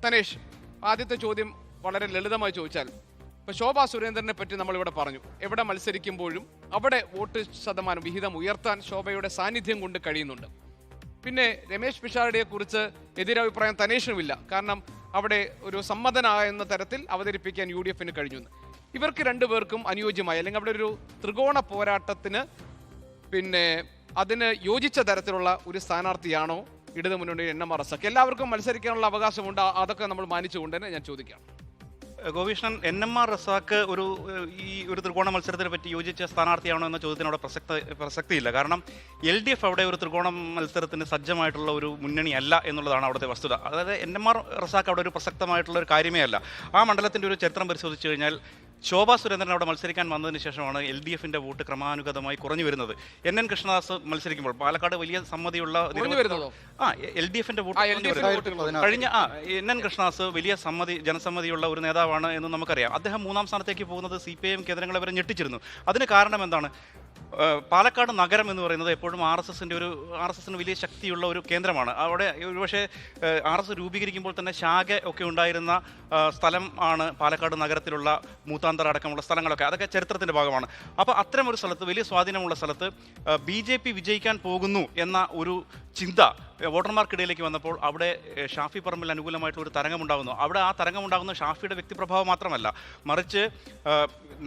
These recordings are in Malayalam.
തനേഷ്, ആദ്യത്തെ ചോദ്യം വളരെ ലളിതമായി ചോദിച്ചാൽ, ഇപ്പൊ ശോഭാ സുരേന്ദ്രനെ പറ്റി നമ്മളിവിടെ പറഞ്ഞു, എവിടെ മത്സരിക്കുമ്പോഴും അവിടെ വോട്ട് ശതമാനം വിഹിതം ഉയർത്താൻ ശോഭയുടെ സാന്നിധ്യം കൊണ്ട് കഴിയുന്നുണ്ട്. പിന്നെ രമേശ് പിഷാരടിയെ കുറിച്ച് എതിരഭിപ്രായം തനേഷിനുമില്ല, കാരണം അവിടെ ഒരു സമ്മതനാകുന്ന തരത്തിൽ അവതരിപ്പിക്കാൻ UDF-ന് കഴിഞ്ഞു. ഇവർക്ക് രണ്ടുപേർക്കും അനുയോജ്യമായി, അല്ലെങ്കിൽ അവിടെ ഒരു ത്രികോണ പോരാട്ടത്തിന് അതിന് യോജിച്ച തരത്തിലുള്ള ഒരു സ്ഥാനാർത്ഥിയാണോ ഇടതു മുന്നണി NMR റസാഖ്? എല്ലാവർക്കും മത്സരിക്കാനുള്ള അവകാശമുണ്ട്, അതൊക്കെ നമ്മൾ മാനിച്ചുകൊണ്ട് തന്നെ ഞാൻ ചോദിക്കാം. ഗോപീഷ്ണൻ, NMR റസാഖ് ഒരു ത്രികോണ മത്സരത്തിനെ പറ്റി യോജിച്ച സ്ഥാനാർത്ഥിയാണോ എന്ന ചോദ്യത്തിനോട് പ്രസക്തിയില്ല. കാരണം LDF അവിടെ ഒരു ത്രികോണ മത്സരത്തിന് സജ്ജമായിട്ടുള്ള ഒരു മുന്നണിയല്ല എന്നുള്ളതാണ് അവിടുത്തെ വസ്തുത. അതായത് NMR റസാഖ് അവിടെ ഒരു പ്രസക്തമായിട്ടുള്ള ഒരു കാര്യമേ അല്ല. ആ മണ്ഡലത്തിൻ്റെ ഒരു ചരിത്രം പരിശോധിച്ച് കഴിഞ്ഞാൽ ശോഭാ സുരേന്ദ്രൻ അവിടെ മത്സരിക്കാൻ വന്നതിന് ശേഷമാണ് LDF-ന്റെ വോട്ട് ക്രമാനുഗതമായി കുറഞ്ഞു വരുന്നത്. NN കൃഷ്ണദാസ് മത്സരിക്കുമ്പോൾ പാലക്കാട് വലിയ സമ്മതിയുള്ള LDF-ന്റെ വോട്ട് കഴിഞ്ഞ NN കൃഷ്ണദാസ് വലിയ ജനസമ്മതിയുള്ള ഒരു നേതാവാണ് എന്ന് നമുക്കറിയാം. അദ്ദേഹം 3ാം സ്ഥാനത്തേക്ക് പോകുന്നത് CPIM കേന്ദ്രങ്ങളെ വരെ ഞെട്ടിച്ചിരുന്നു. അതിന് കാരണം എന്താണ്? പാലക്കാട് നഗരം എന്ന് പറയുന്നത് എപ്പോഴും RSSന് വലിയ ശക്തിയുള്ള ഒരു കേന്ദ്രമാണ്. അവിടെ ഒരുപക്ഷെ RSS രൂപീകരിക്കുമ്പോൾ തന്നെ ശാഖ ഒക്കെ ഉണ്ടായിരുന്ന സ്ഥലം ആണ് പാലക്കാട് നഗരത്തിലുള്ള മൂത്താന്തറ അടക്കമുള്ള സ്ഥലങ്ങളൊക്കെ. അതൊക്കെ ചരിത്രത്തിൻ്റെ ഭാഗമാണ്. അപ്പോൾ അത്തരമൊരു സ്ഥലത്ത്, വലിയ സ്വാധീനമുള്ള സ്ഥലത്ത് BJP വിജയിക്കാൻ പോകുന്നു എന്ന ഒരു ചിന്ത വോട്ടർമാർക്കിടയിലേക്ക് വന്നപ്പോൾ അവിടെ ഷാഫി പറമ്പിൽ അനുകൂലമായിട്ടുള്ള ഒരു തരംഗമുണ്ടാകുന്നു. അവിടെ ആ തരംഗമുണ്ടാകുന്ന ഷാഫിയുടെ വ്യക്തിപ്രഭാവം മാത്രമല്ല, മറിച്ച്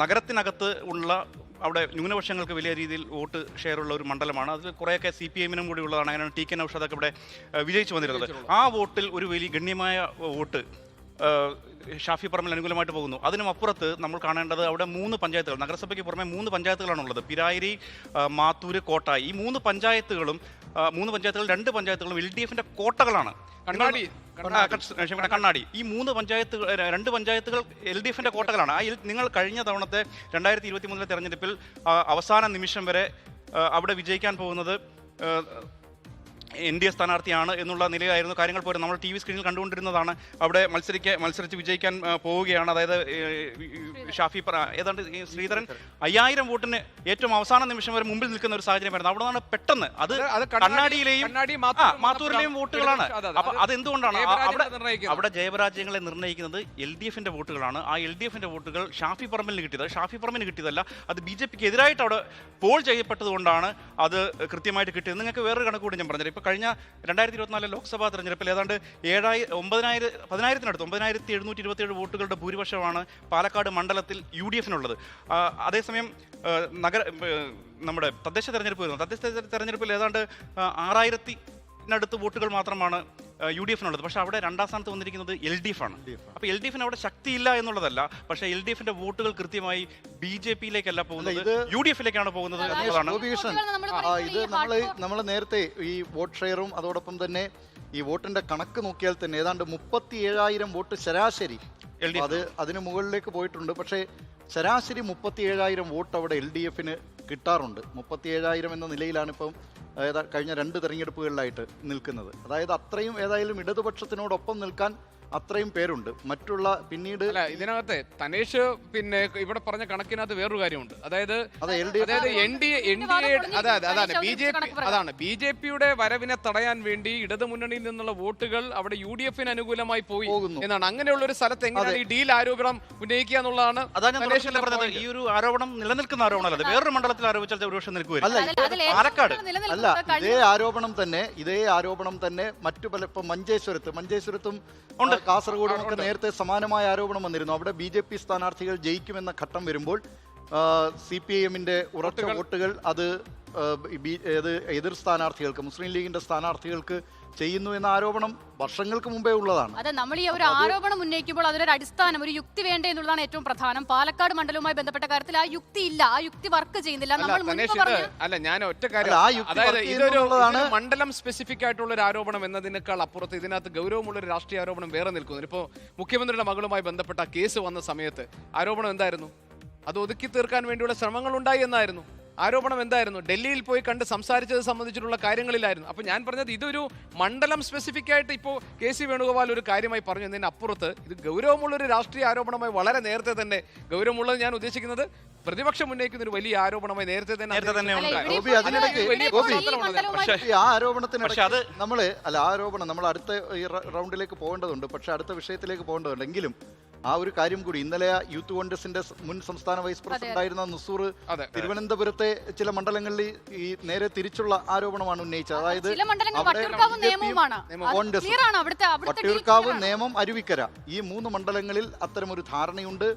നഗരത്തിനകത്ത് ഉള്ള അവിടെ ന്യൂനപക്ഷങ്ങൾക്ക് വലിയ രീതിയിൽ വോട്ട് ഷെയറുള്ള ഒരു മണ്ഡലമാണ്. അതിൽ കുറേയൊക്കെ CPIM-നും കൂടി ഉള്ളതാണ്. അങ്ങനെയാണ് TK നൗഷാദൊക്കെ ഇവിടെ വിജയിച്ചു വന്നിരുന്നത്. ആ വോട്ടിൽ ഒരു വലിയ ഗണ്യമായ വോട്ട് ഷാഫി പറമ്പിൽ അനുകൂലമായിട്ട് പോകുന്നു. അതിനും അപ്പുറത്ത് നമ്മൾ കാണേണ്ടത് അവിടെ 3 പഞ്ചായത്തുകൾ, നഗരസഭയ്ക്ക് പുറമെ 3 പഞ്ചായത്തുകളാണുള്ളത്. പിരായിരി, മാത്തൂര്, കോട്ടായി. ഈ 3 പഞ്ചായത്തുകൾ 2 പഞ്ചായത്തുകളും LDF-ന്റെ കോട്ടകളാണ്. കണ്ണാടി. ഈ 2 പഞ്ചായത്തുകൾ LDF-ന്റെ കോട്ടകളാണ്. നിങ്ങൾ കഴിഞ്ഞ തവണത്തെ 2023 തെരഞ്ഞെടുപ്പിൽ അവസാന നിമിഷം വരെ അവിടെ വിജയിക്കാൻ പോകുന്നത് NDA സ്ഥാനാർത്ഥിയാണ് എന്നുള്ള നിലയിലായിരുന്നു കാര്യങ്ങൾ. പോലും നമ്മൾ TV സ്ക്രീനിൽ കണ്ടുകൊണ്ടിരുന്നതാണ്. അവിടെ മത്സരിച്ച് വിജയിക്കാൻ പോവുകയാണ്. അതായത് ഷാഫി ഏതാണ്ട് ശ്രീധരൻ 5000 വോട്ടിന് ഏറ്റവും അവസാന നിമിഷം വരെ മുമ്പിൽ നിൽക്കുന്ന ഒരു സാഹചര്യമായിരുന്നു. അവിടെ നിന്നാണ് പെട്ടെന്ന് അത് കണ്ണാടിയിലെയും മാത്തൂരിലെയും വോട്ടുകളാണ്. അപ്പൊ അതെന്തുകൊണ്ടാണ് അവിടെ ജയപരാജയങ്ങളെ നിർണ്ണയിക്കുന്നത് LDF-ന്റെ വോട്ടുകളാണ്. ആ LDF-ന്റെ വോട്ടുകൾ ഷാഫി പറമ്പിലിന് കിട്ടിയത്. ഷാഫി പറമ്പിന് കിട്ടിയതല്ല, അത് BJP-ക്ക് എതിരായിട്ട് അവിടെ പോൾ ചെയ്യപ്പെട്ടതുകൊണ്ടാണ് അത് കൃത്യമായിട്ട് കിട്ടിയത്. നിങ്ങൾക്ക് വേറൊരു കണക്ക് കൂടി ഞാൻ പറഞ്ഞത്, ഇപ്പോൾ കഴിഞ്ഞ 2024 ലോക്സഭാ തെരഞ്ഞെടുപ്പിൽ ഏതാണ്ട് 9,727 വോട്ടുകളുടെ ഭൂരിപക്ഷമാണ് പാലക്കാട് മണ്ഡലത്തിൽ UDF-നുള്ളത്. അതേസമയം നമ്മുടെ തദ്ദേശ തെരഞ്ഞെടുപ്പിൽ ഏതാണ്ട് 6,000-നടുത്ത് വോട്ടുകൾ മാത്രമാണ് UDF-നുള്ളത്. പക്ഷേ അവിടെ 2ാം സ്ഥാനത്ത് വന്നിരിക്കുന്നത് LDF-ആണ്. അപ്പോൾ LDF-ന് അവിടെ ശക്തിയില്ല എന്നുള്ളതല്ല, പക്ഷേ LDF-ന്റെ വോട്ടുകൾ കൃത്യമായി BJP-യിലേക്കല്ല പോകുന്നത്, UDF-ലേക്കാണ് പോകുന്നത് എന്നുള്ളതാണ്. ഇത് നമ്മൾ നേരത്തെ ഈ വോട്ട് ഷെയറും അതോടൊപ്പം തന്നെ ഈ വോട്ടിന്റെ കണക്ക് നോക്കിയാൽ തന്നെ ഏതാണ്ട് 37,000 വോട്ട് ശരാശരി അതിന് മുകളിലേക്ക് പോയിട്ടുണ്ട്. പക്ഷേ ശരാശരി 37,000 വോട്ട് അവിടെ LDF-ന് കിട്ടാറുണ്ട്. 37,000 എന്ന നിലയിലാണ് ഇപ്പം കഴിഞ്ഞ 2 തെരഞ്ഞെടുപ്പുകളിലായിട്ട് നിൽക്കുന്നത്. അതായത് അത്രയും ഏതായാലും ഇടതുപക്ഷത്തിനോടൊപ്പം നിൽക്കാൻ അത്രയും പേരുണ്ട്. മറ്റുള്ള പിന്നീട് ഇതിനകത്തെ തനേഷ് ഇവിടെ പറഞ്ഞ കണക്കിനകത്ത് വേറൊരു കാര്യമുണ്ട്. അതായത് BJP-യുടെ വരവിനെ തടയാൻ വേണ്ടി ഇടതുമുന്നണിയിൽ നിന്നുള്ള വോട്ടുകൾ അവിടെ UDF-ന് അനുകൂലമായി പോയി എന്നാണ്. അങ്ങനെയുള്ള ഒരു സ്ഥലത്ത് എങ്ങനെയാണ് ഈ ഡീൽ ആരോപണം ഉന്നയിക്കുക എന്നുള്ളതാണ്. ഈ ഒരു ആരോപണം നിലനിൽക്കുന്ന ആരോപണമല്ല, വേറൊരു മണ്ഡലത്തിൽ ആരോപിച്ചാൽ ഒരുപക്ഷെ നിൽക്കുകയായിരിക്കും. അല്ല, ഇതേ ആരോപണം തന്നെ മറ്റു പല, ഇപ്പൊ മഞ്ചേശ്വരത്തും കാസർഗോഡും ഒക്കെ നേരത്തെ സമാനമായ ആരോപണം വന്നിരുന്നു. അവിടെ BJP സ്ഥാനാർത്ഥികൾ ജയിക്കുമെന്ന ഘട്ടം വരുമ്പോൾ CPIM-ന്റെ ഉറച്ച വോട്ടുകൾ അത് എതിർ സ്ഥാനാർത്ഥികൾക്ക്, മുസ്ലിം ലീഗിന്റെ സ്ഥാനാർത്ഥികൾക്ക് ചെയ്യുന്നു എന്ന ആരോപണം വർഷങ്ങൾക്ക് മുമ്പേ ഉള്ളതാണ്. അതെ, നമ്മൾ ഈ ഒരു ആരോപണം ഉന്നയിക്കുമ്പോൾ അതിനൊരു അടിസ്ഥാനം, ഒരു യുക്തി വേണ്ടേ എന്നുള്ളതാണ് ഏറ്റവും പ്രധാനം. പാലക്കാട് മണ്ഡലവുമായി ബന്ധപ്പെട്ട കാര്യത്തിൽ ആ യുക്തി ഇല്ല, ആ യുക്തി വർക്ക് ചെയ്യുന്നില്ല. ഞാൻ ഒറ്റ കാര്യം, മണ്ഡലം സ്പെസിഫിക് ആയിട്ടുള്ള ഒരു ആരോപണം എന്നതിനേക്കാൾ അപ്പുറത്ത് ഇതിനകത്ത് ഗൗരവമുള്ള ഒരു രാഷ്ട്രീയ ആരോപണം വേറെ നിൽക്കുന്നു. ഇപ്പോൾ മുഖ്യമന്ത്രിയുടെ മകളുമായി ബന്ധപ്പെട്ട കേസ് വന്ന സമയത്ത് ആരോപണം എന്തായിരുന്നു? അത് ഒതുക്കി തീർക്കാൻ വേണ്ടിയുള്ള ശ്രമങ്ങൾ ഉണ്ടായി എന്നായിരുന്നു. ആരോപണം എന്തായിരുന്നു? ഡൽഹിയിൽ പോയി കണ്ട് സംസാരിച്ചത് സംബന്ധിച്ചിട്ടുള്ള കാര്യങ്ങളിലായിരുന്നു. അപ്പോൾ ഞാൻ പറഞ്ഞത് ഇതൊരു മണ്ഡലം സ്പെസിഫിക് ആയിട്ട് ഇപ്പോൾ KC വേണുഗോപാൽ ഒരു കാര്യമായി പറഞ്ഞു എന്നതിന് അപ്പുറത്ത് ഇത് ഗൗരവമുള്ളൊരു രാഷ്ട്രീയ ആരോപണമായി വളരെ നേരത്തെ തന്നെ, ഗൗരവമുള്ളത് ഞാൻ ഉദ്ദേശിക്കുന്നത് പ്രതിപക്ഷം ഉന്നയിക്കുന്ന ഒരു വലിയ ആരോപണമായി നേരത്തെ തന്നെ ഉണ്ട്. ഗോപി, അതിനിടയ്ക്ക് പക്ഷേ ആ ആരോപണത്തിനിടയ്ക്ക് നമ്മൾ അടുത്ത ഈ റൗണ്ടിലേക്ക് പോകേണ്ടതുണ്ട്. പക്ഷെ അടുത്ത വിഷയത്തിലേക്ക് പോകേണ്ടതുണ്ട്. എങ്കിലും ആ ഒരു കാര്യം കൂടി, ഇന്നലെ യൂത്ത് കോൺഗ്രസിന്റെ മുൻ സംസ്ഥാന വൈസ് പ്രസിഡന്റ് ആയിരുന്ന നുസൂർ തിരുവനന്തപുരത്തെ ചില മണ്ഡലങ്ങളിൽ ഈ നേരെ തിരിച്ചുള്ള ആരോപണമാണ് ഉന്നയിച്ചത്. അതായത് വട്ടിയൂർക്കാവ്, നേമം, അരുവിക്കര ഈ 3 മണ്ഡലങ്ങളിൽ അത്തരമൊരു ധാരണയുണ്ട്.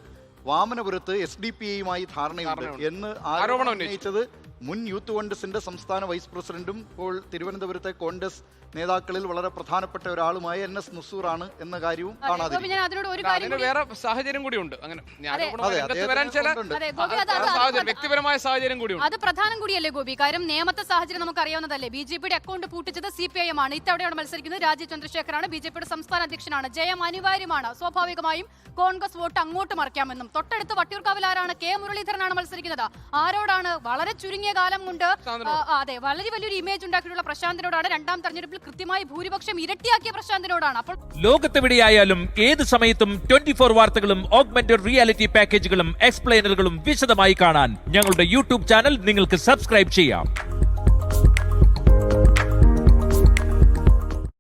വാമനപുരത്ത് SDPIയുമായി ധാരണയുണ്ട് എന്ന് ആരോപണം ഉന്നയിച്ചത് മുൻ യൂത്ത് കോൺഗ്രസിന്റെ സംസ്ഥാന വൈസ് പ്രസിഡന്റും ഇപ്പോൾ തിരുവനന്തപുരത്തെ കോൺഗ്രസ് നേതാക്കളിൽ വളരെ പ്രധാനപ്പെട്ട ഒരാളുമായ NS നുസൂർ ആണ് എന്ന കാര്യവും കാണാതിരിക്കും. വേറെ സാഹചര്യം കൂടിയുണ്ട്. അങ്ങനെ വ്യക്തിപരമായ സാഹചര്യം കൂടിയുണ്ട്. അത് പ്രധാനം കൂടിയല്ലേ ഗോപി? കാര്യം നിയമത്തെ സാഹചര്യം നമുക്ക് അറിയാവുന്നതല്ലേ. BJPയുടെ അക്കൗണ്ട് പൂട്ടിച്ചത് CPIM ആണ്. ഇത്തവണയാണ് മത്സരിക്കുന്നത് രാജീവ് ചന്ദ്രശേഖറാണ്. BJPയുടെ സംസ്ഥാന അധ്യക്ഷനാണ്. ജയം അനിവാര്യമാണ്. സ്വാഭാവികമായും കോൺഗ്രസ് വോട്ട് അങ്ങോട്ട് മറിക്കാമെന്നും. തൊട്ടടുത്ത് വട്ടിയൂർക്കാവിൽ ആരാണ്? K മുരളീധരനാണ് മത്സരിക്കുന്നത്. ആരോടാണ്? വളരെ ചുരുങ്ങിയ കാലം കൊണ്ട് അതെ വളരെ വലിയൊരു ഇമേജ് ഉണ്ടാക്കിയിട്ടുള്ള പ്രശാന്തിനോടാണ്. രണ്ടാം തെരഞ്ഞെടുപ്പിൽ കൃത്യമായി ഭൂരിപക്ഷം ഇരട്ടിയാക്കിയ പ്രശാന്തിനോടാണ്. അപ്പോൾ ലോകത്തെവിടെയായാലും ഏത് സമയത്തും 24 വാർത്തകളും ഓഗ്മെന്റഡ് റിയാലിറ്റി പാക്കേജുകളും എക്സ്പ്ലെയിനറുകളും വിശദമായി കാണാൻ ഞങ്ങളുടെ യൂട്യൂബ് ചാനൽ നിങ്ങൾക്ക് സബ്സ്ക്രൈബ് ചെയ്യാം.